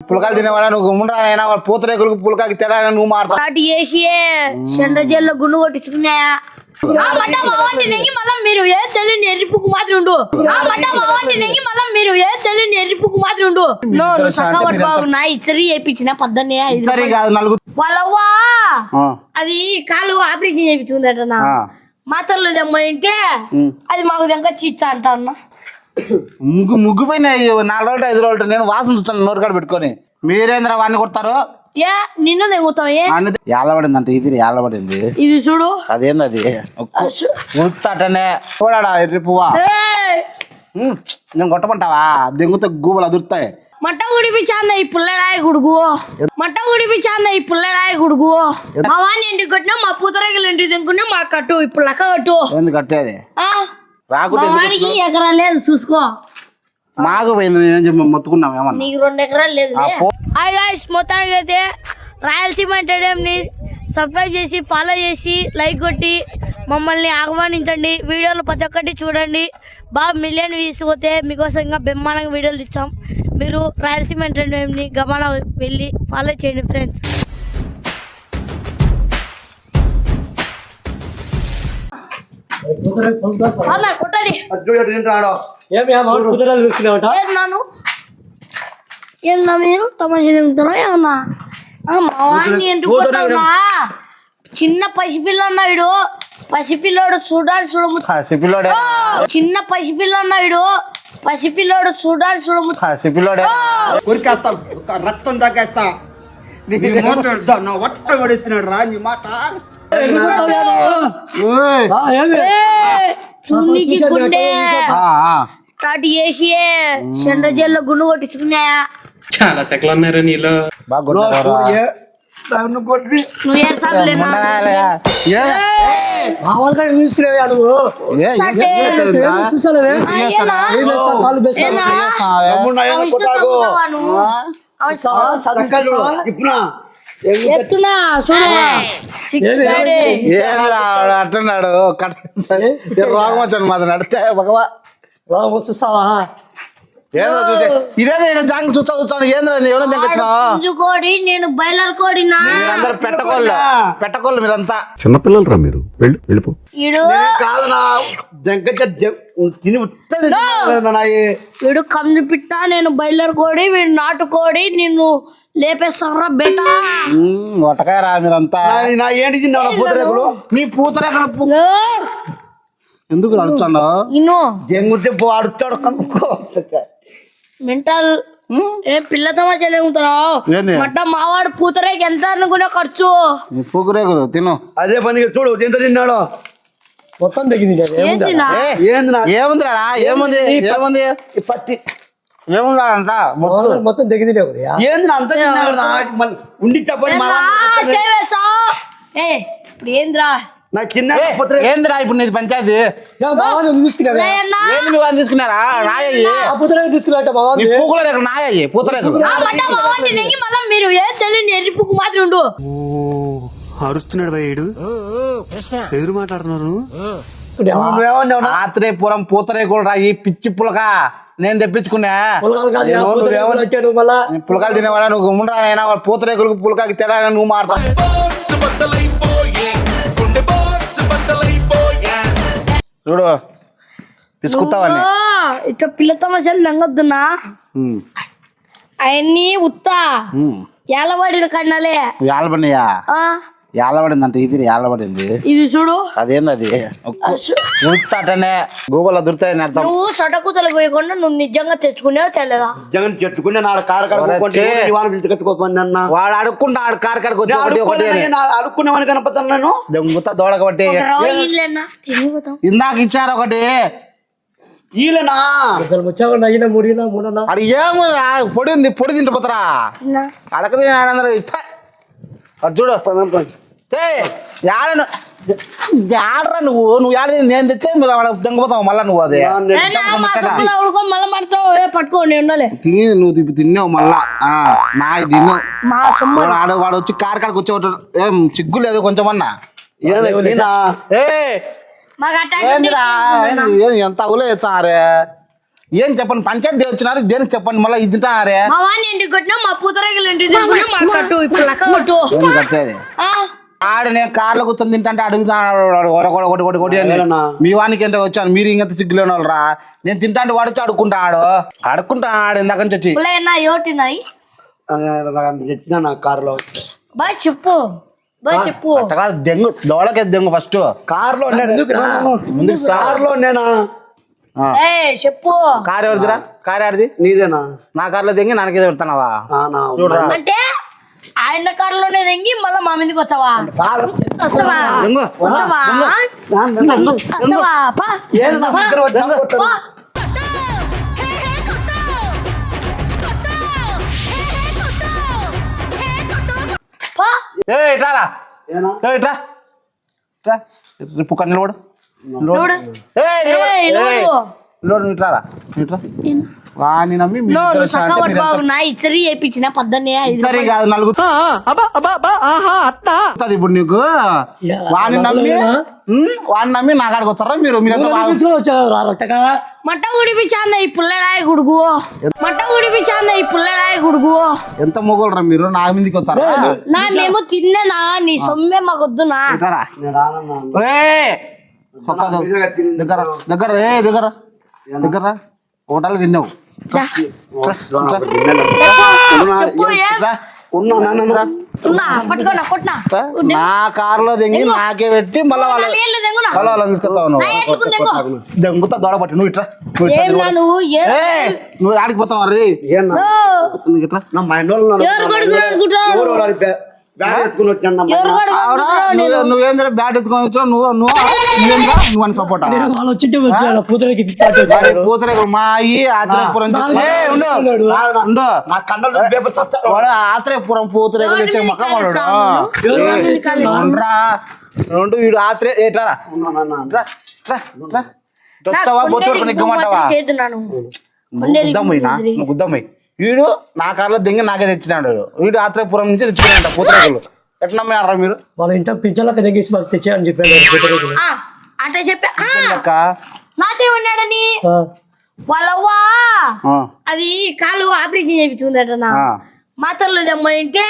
పులకాలు తినేవాడా నువ్వు గుమ్మరానైనా పూతరేకులకు పులకాకి తేడా నువ్వు మారుతావు. అటు చేసి సెంటర్ జైల్లో గుండు కొట్టించుకున్నాయా మీరు ఏ తెలియని ఎరుపుకు మాత్రం ఉండు. మీరు ఏ తెలియని ఎరుపుకు మాత్రం ఉండు. బాగున్నా ఇచ్చరి చేయించిన పద్దన్నే వాళ్ళవ్వా అది కాలు ఆపరేషన్ చేయించుకుందట మాతల్లో తెమ్మంటే అది మాకు దెంక చిచ్చా అంట అన్న. ముగ్గుపోయినా 4 రోజులు 5 రోజులు నేను వాసన చూస్తాను నోరుకాడ పెట్టుకొని. మీరేంద్ర వాడిని కొడతారు? నిన్ను తెగుతావు ఏళ్ళబడింది ఇది ఏళ్ళబడింది ఇది చూడు. అదేంది అది ఉత్తాటనే చూడాడా ఎర్రి పువ్వా నేను కొట్టమంటావా? దెంగుతో గూబలు అదురుతాయి. మట్ట గుడిపించాంద ఈ పుల్లరాయి గుడుగు మా వాడిని ఇంటికి కొట్టినా మా పూతరేగలు ఇంటికి తినుకున్నా మా కట్టు ఇప్పుడు లెక్క కట్టు. ఎందుకు కట్టేది? వాడికి ఎకరా లేదు చూసుకో. మాకు పోయింది నేనేం చెప్పి మొత్తుకున్నాం ఏమన్నా. నీకు 2 ఎకరాలు లేదు. హాయ్ గైస్, మొత్తానికి అయితే రాయలసీమ ఎంటర్టైన్మెంట్ని సబ్స్క్రైబ్ చేసి ఫాలో చేసి లైక్ కొట్టి మమ్మల్ని ఆహ్వానించండి. వీడియోలు ప్రతి ఒక్కటి చూడండి. బాగా మిలియన్ వ్యూస్ పోతే మీకోసం ఇంకా బ్రహ్మాండంగా వీడియోలు ఇచ్చాం. మీరు రాయలసీమ ఎంటర్టైన్మెంట్ని గమనం వెళ్ళి ఫాలో చేయండి ఫ్రెండ్స్. కొట్టండి ఏమన్నా మీరు తమాషా తింటారా ఏమన్నా? మా వాడిని ఎందుకు కొట్టావునా? చిన్న పసిపిల్ల అన్నాడు. పసిపిల్లోడు చూడాలి చూడము. చిన్న పసిపిల్ల అన్నాడు. పసిపిల్లోడు చూడాలి చూడము. రక్తం తగ్గేస్తా పడిస్తున్నాడు రా నీ మాట. చూనికి గుండె స్టార్ట్ చేసి సెంటర్ జైల్లో గుండు కొట్టించుకున్నాయా? చాలా సెకలు ఉన్నారు నీలో. నువ్వు ఏడ్సాలేనా? ఎత్తున్నా అంటున్నాడు రోగం వచ్చాడు మాది నడితే భగవా చూస్తావా? ఇదే దానికి చూస్తాను ఏంద్రా కోడి నేను బయలర్ కోడి. మీరందరూ పెట్టకోళ్ళు మీరంతా చిన్నపిల్లలు రా మీరు. వెళ్ళిపో. వీడు కంది పిట్ట, నేను బయలర్ కోడి, వీడు నాటుకోడి. నిన్ను లేపేస్తారా బేటా? ఒటకాయ రా మీరంతా. ఏంటి పూతరేకులు? నీ పూతరేకులు ఎందుకు అడుగుతాడు? అడుగుతాడు మెంటల్ పిల్ల తమాషా లేకుంటున్నావు. మట్ట మావాడు పూతరేకి ఎంత అనుకునే ఖర్చు. పూతరేకులు తిను. అదే పని చూడు ఎంత తిన్నాడో. మొత్తం తగ్గింది. ఏముందిరా? ఏముంది పత్తి ఏముందంట మొత్తం తగ్గింది. ఏంది అంత ఉండి ఏంద్రా ఏంద్రా ఇప్పుడు నీది పంచాయతీ తీసుకున్నారా? నాయయ్యి పూతరేకులు మీరు ఏ తెలియని ఎరుపుకు మాత్రం ఉండు. అరుస్తున్నాడు భయ్యుడు. ఎదురు మాట్లాడుతున్నారు. ఆత్రేయపురం పూతరేకులు రా ఈ పిచ్చి పులక నేను తెప్పించుకున్నా. పులకాలు తినేవాడా నువ్వు గుమ్మరానైనా పూతరేకులకు పులకాకి తేడా నువ్వు మారుతావు. చూడు పిసుకుతావని ఇట్లా పిల్ల తమాషాలు లంగొద్దున్నా. అవన్నీ ఉత్తా ఏలబడిన కన్నాలే. ఏలబడినయా? ఏలబడిందంట ఇది ఏలబడింది. ఇది చూడు. అదేంది అది ఉత్తాటనే గూగుల్ దొరుకుతాయి. నువ్వు సొటకూతలు పోయకుండా నువ్వు నిజంగా తెచ్చుకునేవా తెలదా? వాడు అడుక్కుంటా ఆడు కారు కాడికి వచ్చి అడుక్కునేవాని కనపడతాను నేను. దొంగత దోడకబట్టి ఇందాక ఇచ్చారు ఒకటి. అది ఏమో పొడి ఉంది, పొడి తింటుపోతారా? అడకది అందరూ చూడు. ఆడరా నువ్వు ఆడ నేను తెచ్చే మీరు దొంగపోతావు మళ్ళా. నువ్వు అదే తిని నువ్వు తిన్నావు మళ్ళా. నా తిన్నావు వాడు వచ్చి కారు కాడికి వచ్చి ఏం సిగ్గు లేదు కొంచెమన్నా? ఎంత అవులే సారే ఏం చెప్పండి పంచాయతీ వచ్చినారు దేనికి చెప్పండి మళ్ళీ ఇది తింటారే మా వాడిని ఇంటికి కొట్టినా మా పూతరేగలు ఇంటికి తీసుకుని మా కట్టు ఇప్పుడు లెక్క కొట్టు ఏం కట్టేది ఆ, ఆడు నేను కార్లో కూర్చొని తింటే అడుగుతాడు ఒకటి అని. మీ వానికి ఎంత వచ్చాను మీరు ఇంకెంత సిగ్గులేని వాళ్ళు రా నేను తింటాంటే వాడు వచ్చి అడుక్కుంటాడు ఇందాక నుంచి వచ్చి పుల్లయ్యన్నా ఏటినాయి తెచ్చిన నా కారులో బా చెప్పు చెప్పు అట్టగా దెంగు దోళకే దెంగు ఫస్ట్ కారులో నేను ఎందుకు రా? ముందుకు కారులో నేనా ఏ చెప్పు కారు ఎవరిదిరా కారు ఆడిది నీదేనా నా కార్లో దెంగి నాకేదో పెడతానావా నా చూడరా అంటే ఆయన కారులోనే తెంగి మళ్ళీ మా మీదకి వచ్చావా వస్తావా దెంగు వచ్చావా వస్తావా పా ఏది నా దగ్గర వచ్చి కొట్టను. పా. పా. ఏ ఇట్రారా ఏనా? ఏ ఇట్రా ఇట్రా రిప్పు కన్ను నిలబడు చూడు. ఏయ్, నిలబడు ఇట్రారా ఇట్రా వాని నమ్మి మీరు నువ్వు ఇద్దరు వచ్చారంటే చక్కగా మీరు ఎంత- బాగున్నా ఇచ్చరి వేయించిన పొద్దున్నే 5 సరే కాదు నలుగురు ఇప్పుడు నీకు యా, వాడిని నమ్మి వాడిని నమ్మి నా కాడికి వస్తారా మీరు మీరు ఎంత బాగా పిలుచుకొని వచ్చావు రా రొట్టెగా మట్ట ఉడిపించాంద ఈ పుల్లరాయి గుడుగు మట్ట ఉడిపించాంద ఈ పుల్లరాయి గుడుగు ఎంత మొగోళ్ళరా మీరు నా మీదకి వచ్చారా నా మేము తిన్ననా నీ సొమ్మే మాకొద్దునా ఇట్రారా నేను రానన్నా ఏయ్! ఒక్కదు. దగ్గర దగ్గర దగ్గర దగ్గర హోటల్ తిన్నావు చెప్పు ఏ? ఉన్నా నాన్న ఉన్నా పట్టుకోనా కొట్టినా నా కారులో దింగి నాకే పెట్టి మళ్ళీ వాళ్ళ నీళ్ళు తెంగునా మళ్ళీ వాళ్ళని తీసుకొస్తావు నువ్వు నా ఎట్టుకు తెంగు దెంగుతా దొడబట్టి నువ్వు ఇట్లా నువ్వు ఇట్లా ఏం నా నిలబడు. నువ్వు ఏయ్! నువ్వు ఆడికి పోతావు అర్రీ ఏనా ఓ, ఇట్లా నా మైండ్ వాళ్ళు ఎవరు కొడుకులు అనుకుంటున్నావు బ్యాగ్ ఎత్తుకుని వచ్చాను నా ఎవరు కొడుకులు అవునా అనుకుంటున్నావు నువ్వేంద్ర బ్యాట్ ఎత్తుకొని వచ్చావు నువ్వేంద్రా నువ్వు అని సపోర్ట్ వాళ్ళు వచ్చింటే వచ్చాను పూతలకి పిచ్చాటి మరి పూతరే మా అయ్యి ఆత్రేయపురం ఉండు నా కళ్ళలో పేపర్ సత్తాడు వాడు ఆత్రేయపురం పూతరేకులు తెచ్చే మొక్క వాడు రెండు వీడు ఆత్రే ఏట్రా ఉన్నా నాన్న వస్తావా బొత్తు నిగ్గమంటావా చేతున్నాను గుద్దమ్మయ్యనా నువ్వు గుద్దమ్మయ్యి వీడు నా కార్లో దింగి నాకే తెచ్చినాడు వీడు ఆత్రేయపురం నుంచి తెచ్చుకున్నాడు పూతరేకులు ఎట్లా నమ్మినారా మీరు వాళ్ళ ఇంట పింఛన్లా తినేసి మాకు తెచ్చాయని చెప్పాను పూతరేకులు. అంటే చెప్పా అక్క నాతేమన్నాడని వాళ్ళవ్వా అది కాలు ఆపరేషన్ చేయించుకుందట మాతల్లో తెమ్మంటే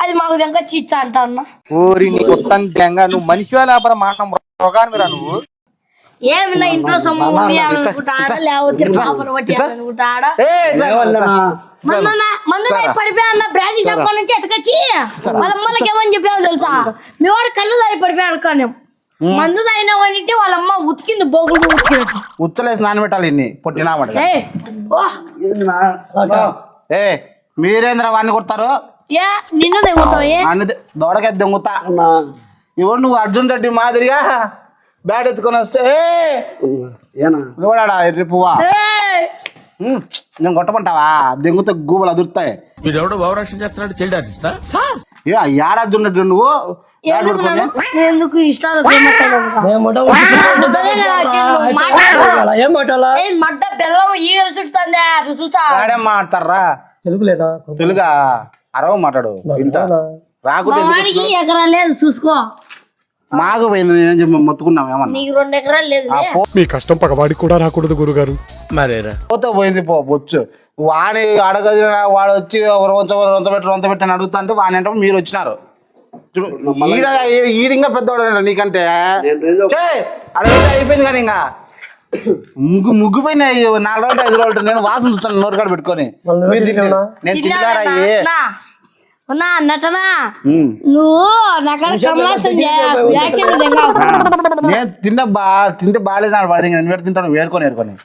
అది మాకు దెంక చిచ్చా అంట అన్న ఊరి నీ కొత్త గంగ నువ్వు మనిషి లేకపోతే మాట రోగానివిరా నువ్వు ఏమన్నా ఇంట్లో సొమ్ము ఉంది అనుకుంటాడా లేకపోతే పాపను పట్టి అనుకుంటాడా మందు పడిపోయా అన్న బ్రాండ్ షాప్ నుంచి ఎతకొచ్చి వాళ్ళ అమ్మలకి ఏమని చెప్పావు తెలుసా మీ వాడు కళ్ళు తాగి పడిపోయాడు కానీ మందు తాగినా అంటే వాళ్ళ అమ్మ ఉతికింది బోగులు ఉతికినట్టు ఉచ్చలేసి నానబెట్టాలి ఇన్ని పొట్టినామాట ఏయ్, ఓ, ఏ మీరేంద్ర వాడిని కొడతారు ఏ నిన్ను తెగుతావు అన్ని దొడకే దొంగతా ఇవ్వడు నువ్వు అర్జున్ రెడ్డి మాదిరిగా బ్యాట్ ఎత్తుకొని వస్తే ఏనా ఇవ్వడా ఎర్రి పువ్వా నేను కొట్టమంటావా దెంగుతో గూబలు అదురుతాయి వీడెవడో భావరక్షణ చేస్తున్నాడు చైల్డ్ ఆర్టిస్టా యాడ అర్జున్ రెడ్డి నువ్వు బ్యాట్ పట్టుకొని ఎందుకు ఇష్టాలు ఫేమస్ ఏం మాట్లాడాలా మడ్డ బెల్లం ఈగలు చుట్టుతుంది అటు చూసా ఆడేం మాట్లాడతారా తెలుగులేనా తెలుగా అరవ మాట్లాడు ఇంత రాకుంటే ఎందుకు వాడికి వచ్చినావు? ఎకరాలు లేదు చూసుకో మాకు పోయింది నేనేం చెప్పి మొత్తుకున్నాం ఏమన్నా నీకు 2 ఎకరాలు లేదు మీ కష్టం పగవాడికి కూడా రాకూడదు గురుగారు. మరేరా పోతే పోయింది బొచ్చు వాని అడగది వాడు వచ్చి ఒక రొంత పెట్టి అని అడుగుతా అంటే వాని అంటే మీరు వచ్చినారు ఈడింగా పెద్దవాడు నీకంటే అడగైతే అయిపోయింది కానీ ఇంకా ముగ్గుపోయినాయి 4 రోజులు 5 రోజులు నేను వాసన చూస్తాను నోరు కాడ పెట్టుకొని మీరు తింటే నేను తిన్నారా ఉన్నా నటనా నువ్వు నాకడ కమలాసన్ యాక్షన్ నేను తింటే బాగాలేదు వాడి నేను వేడు తింటాను వేడుకొని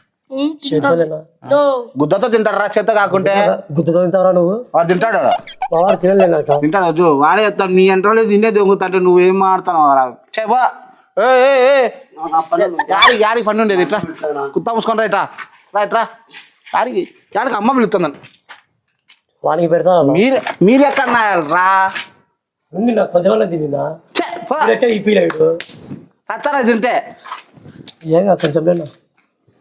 గుద్దతో తింటారా చేత కాకుంటే గుర్తుతో తింటారా నువ్వు వాడు తింటాడు వాడు. వాడు తినలేనాక తింటాడు వాడే చెప్తాడు నీ ఎంట్లో నిన్నే దొంగతంటే నువ్వేం మాడుతున్నావు చెప్పా యాడికి పని ఉండేది ఇట్లా కుత్తా మూసుకొని రా ఇట్రా యాడికి అమ్మ పిలుస్తుందని వానికి పెడతాను మీరు ఎక్కడ రా ఉంది నాకు కొంచెం తిన్నా ఈ పీరియడ్ సత్తారా తింటే ఏం కాదు కొంచెం లేనా